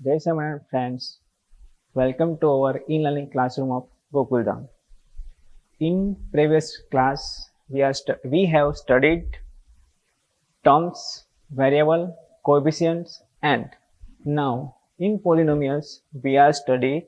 Jai Saman friends, welcome to our e-learning classroom of Gokuldam. In previous class, we have studied terms, variable, coefficients, and now in polynomials we are studying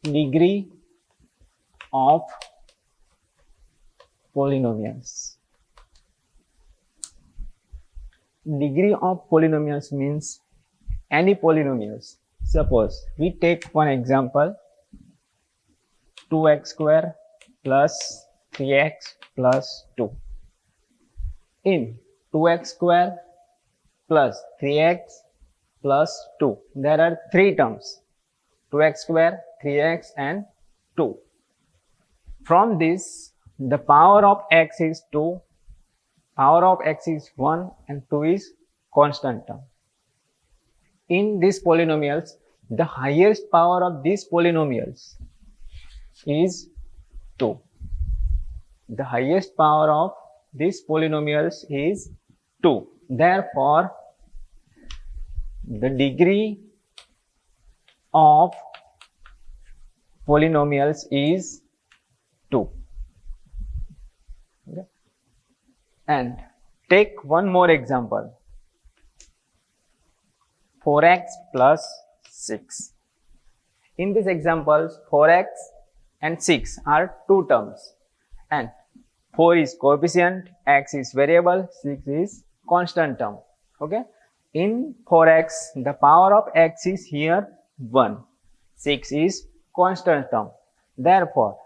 degree of polynomials. Degree of polynomials means any polynomials. Suppose we take one example 2x square plus 3x plus 2. In 2x square plus 3x plus 2, there are three terms 2x square, 3x and 2. From this, the power of x is 2, power of x is 1 and 2 is constant term. In these polynomials, the highest power of these polynomials is 2. The highest power of these polynomials is 2. Therefore, the degree of polynomials is 2. Okay. And take one more example 4x plus 6. In this example 4x and 6 are two terms and 4 is coefficient, x is variable, 6 is constant term. Okay. In 4x, the power of x is here 1. 6 is constant term. Therefore,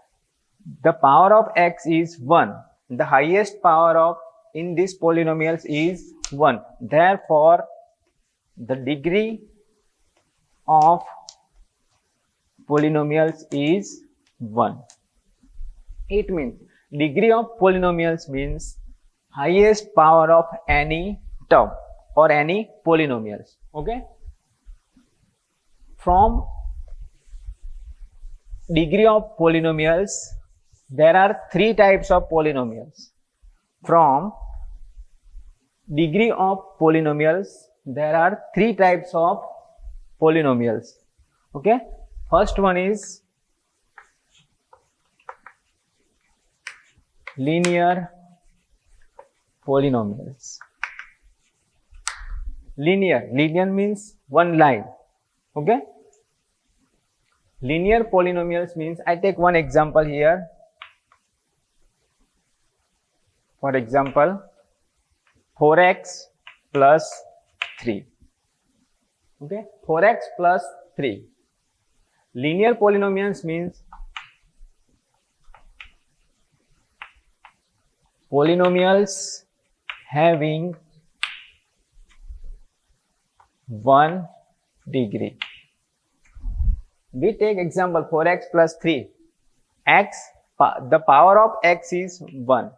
the power of x is 1. The highest power of in this polynomials is 1. Therefore, the degree of polynomials is 1. It means degree of polynomials means highest power of any term or any polynomials. Okay. From degree of polynomials, there are three types of polynomials. From degree of polynomials, there are three types of polynomials. Okay. First one is linear polynomials. Linear means one line. Okay. Linear polynomials means I take one example here. For example, 4x plus 3. Okay, 4x plus 3. Linear polynomials means polynomials having one degree. We take example 4x plus 3. The power of x is 1.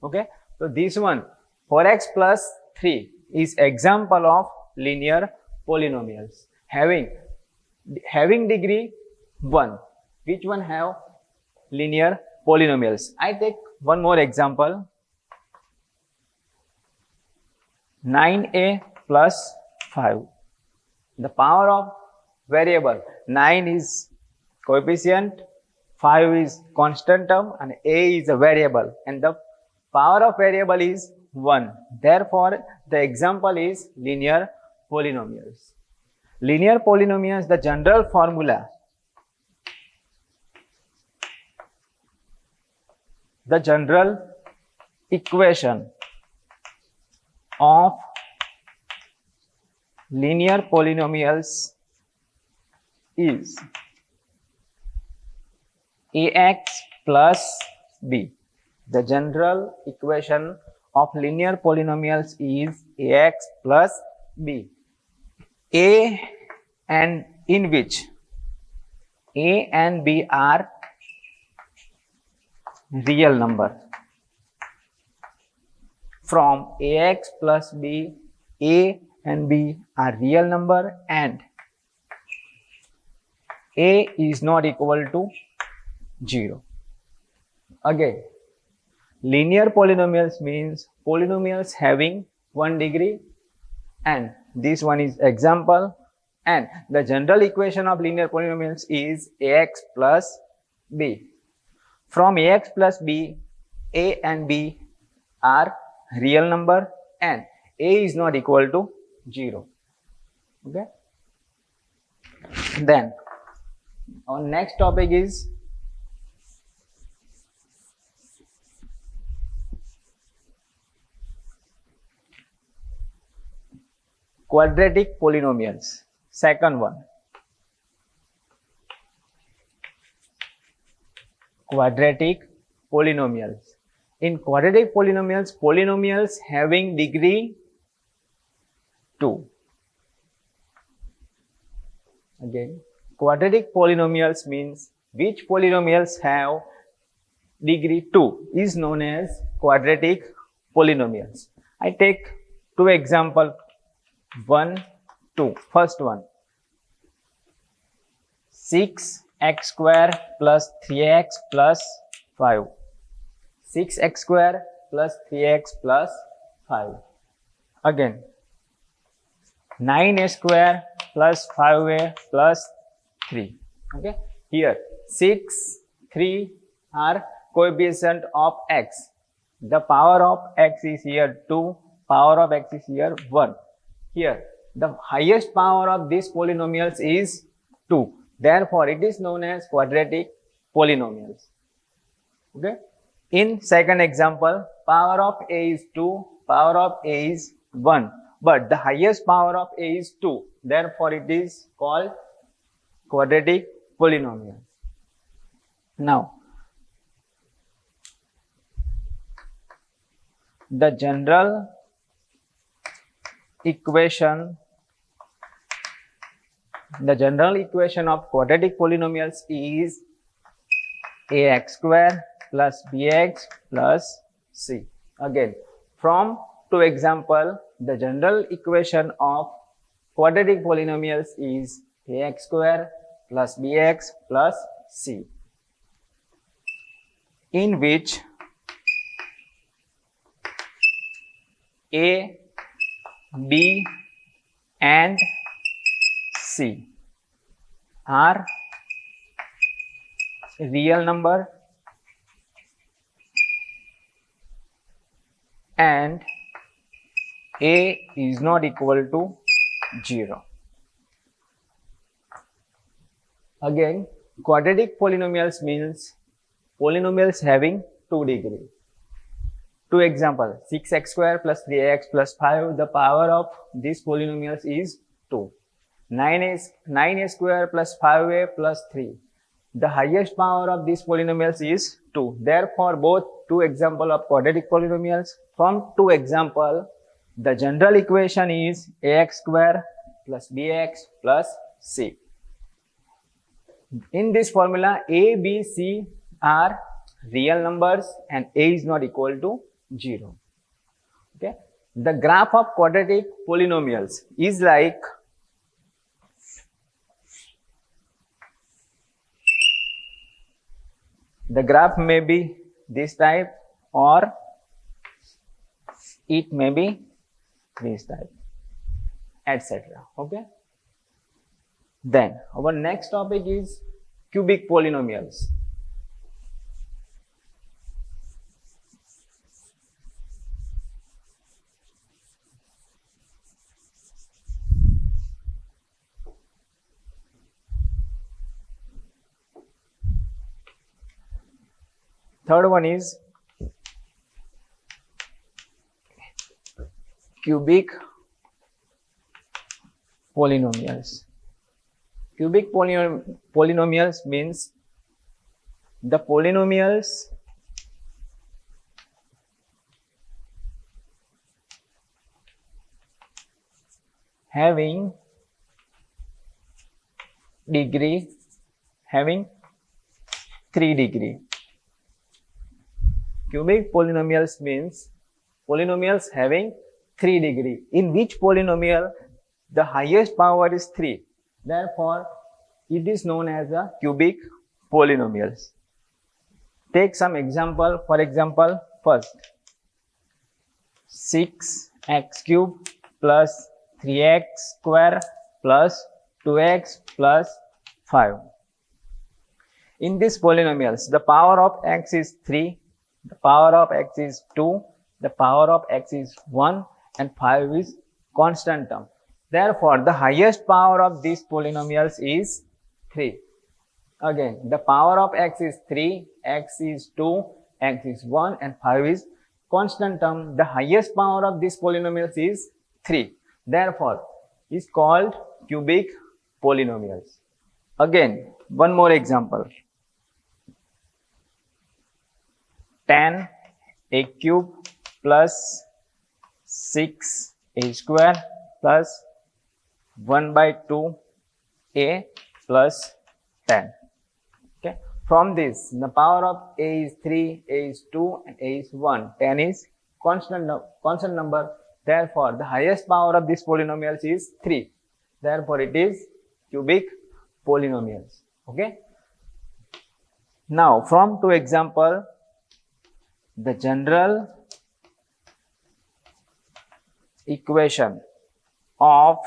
Okay, so this one 4x plus 3 is example of linear polynomials having degree 1. Which one have linear polynomials? I take one more example 9a plus 5. The power of variable 9 is coefficient, 5 is constant term and a is a variable and the power of variable is 1. Therefore, the example is linear polynomials. Linear polynomials, the general formula, the general equation of linear polynomials is ax plus b. The general equation of linear polynomials is ax plus b. A and in which a and b are real number. From ax plus b, a and b are real number and a is not equal to 0. Again, linear polynomials means polynomials having 1 degree, and this one is example. And the general equation of linear polynomials is ax plus b. From ax plus b, a and b are real number and a is not equal to 0. Okay. Then our next topic is quadratic polynomials. Second one, quadratic polynomials. In quadratic polynomials, polynomials having degree 2. Again, quadratic polynomials means which polynomials have degree 2 is known as quadratic polynomials. I take two examples, 1, 2. First one, 6x square plus 3x plus 5. 6x square plus 3x plus 5. Again, 9a square plus 5a plus 3. Okay. Here 6, 3 are coefficient of x. The power of x is here 2, power of x is here 1. Here the highest power of these polynomials is 2. Therefore, it is known as quadratic polynomials. Okay. In second example, power of a is 2, power of a is 1. But the highest power of a is 2. Therefore, it is called quadratic polynomial. Now, the general equation of quadratic polynomials is ax square plus bx plus c. Again, from two example, the general equation of quadratic polynomials is ax square plus bx plus c, in which a, b and c are real number and a is not equal to 0. Again, quadratic polynomials means polynomials having 2 degree. Two examples, 6x square plus 3x plus 5, the power of these polynomials is 2. 9a square plus 5a plus 3. The highest power of these polynomials is 2. Therefore, both two examples of quadratic polynomials. From two examples, the general equation is ax square plus bx plus c. In this formula, a, b, c are real numbers and a is not equal to 0. Okay. The graph of quadratic polynomials is like the graph may be this type or it may be this type, etc. Okay. Then our next topic is cubic polynomials. Third one is cubic polynomials. Cubic polynomials means the polynomials having degree having 3 degree. Cubic polynomials means polynomials having 3 degree, in which polynomial the highest power is 3. Therefore, it is known as a cubic polynomials. Take some example. For example, first 6x cube plus 3x square plus 2x plus 5. In these polynomials, the power of x is 3, the power of x is 2, the power of x is 1, and 5 is constant term. Therefore, the highest power of these polynomials is 3. Again, the power of x is 3, x is 2, x is 1, and 5 is constant term. The highest power of these polynomials is 3. Therefore, is called cubic polynomials. Again, one more example. 10a cube plus 6a square plus 1 by 2a plus 10. Okay. From this, the power of a is 3, a is 2, and a is 1. 10 is constant number. Therefore, the highest power of this polynomials is 3. Therefore, it is cubic polynomials. Okay. Now, from two example, the general equation of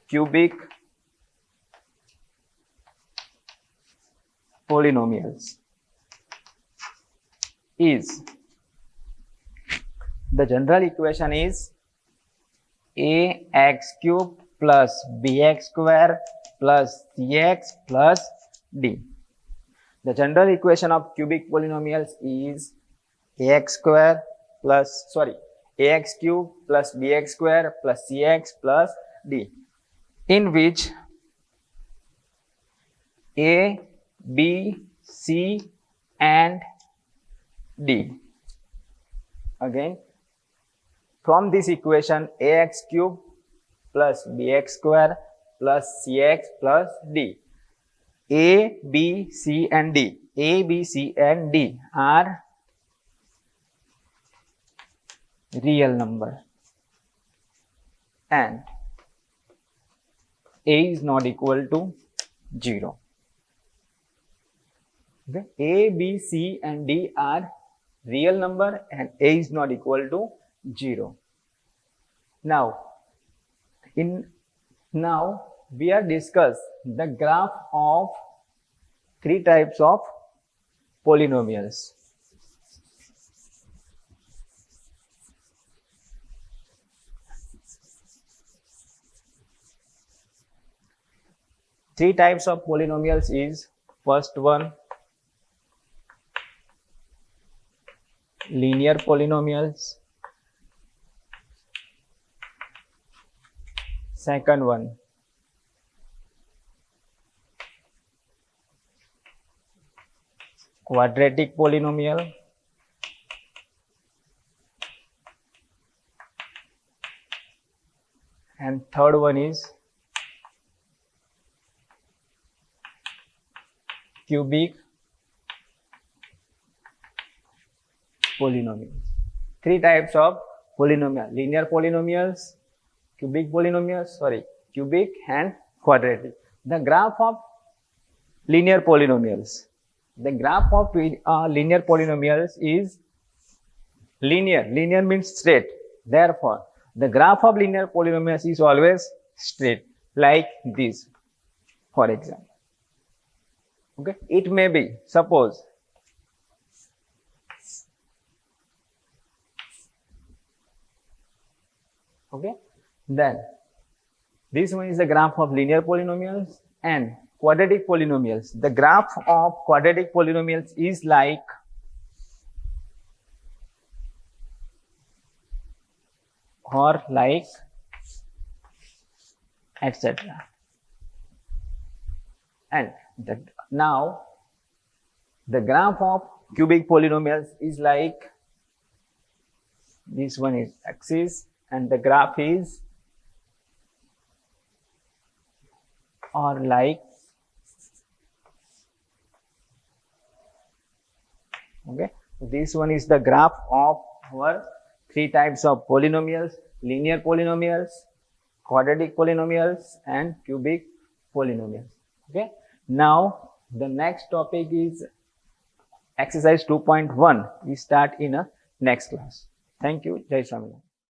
cubic polynomials is, the general equation is ax cube plus bx square plus cx plus d. The general equation of cubic polynomials is ax cube plus bx square plus cx plus d, in which a, b, c and d. Again, from this equation, ax cube plus bx square plus cx plus d. A, B, C and D. A, B, C and D are real number and A is not equal to 0. Okay. A, B, C and D are real number and A is not equal to 0. Now we are discuss the graph of three types of polynomials. Three types of polynomials is, first one, linear polynomials. Second one, quadratic polynomial. And third one is cubic polynomials. Three types of polynomial: linear polynomials, cubic and quadratic. The graph of linear polynomials. The graph of linear polynomials is linear. Linear means straight. Therefore, the graph of linear polynomials is always straight, like this, for example. Okay, it may be, suppose, okay, then this one is the graph of linear polynomials and quadratic polynomials. The graph of quadratic polynomials is like etc. And now the graph of cubic polynomials is like, this one is axis and the graph is like, okay, this one is the graph of our three types of polynomials: linear polynomials, quadratic polynomials and cubic polynomials. Okay, now the next topic is exercise 2.1 we start in a next class. Thank you. Jai Swaminarayan.